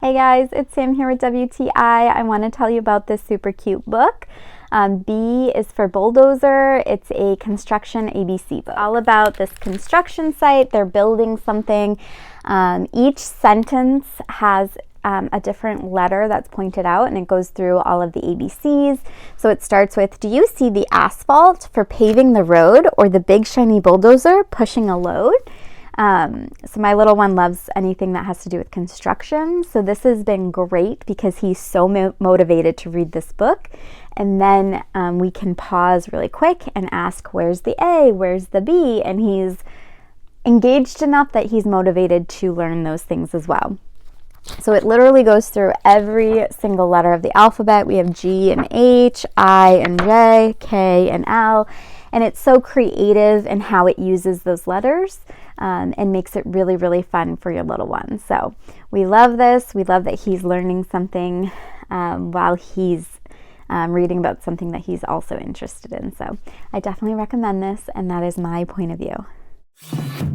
Hey guys, it's Sam here with WTI. I want to tell you about this super cute book. B is for Bulldozer. It's a construction ABC book. All about this construction site. They're building something. Each sentence has a different letter that's pointed out, and it goes through all of the ABCs. So it starts with, do you see the asphalt for paving the road or the big shiny bulldozer pushing a load? So my little one loves anything that has to do with construction. So this has been great because he's so motivated to read this book. And then we can pause really quick and ask, where's the A? Where's the B? And he's engaged enough that he's motivated to learn those things as well. So it literally goes through every single letter of the alphabet. We have G and H, I and J, K and L. And it's so creative in how it uses those letters and makes it really, really fun for your little one. So we love this. We love that he's learning something while he's reading about something that he's also interested in. So I definitely recommend this, and that is my point of view.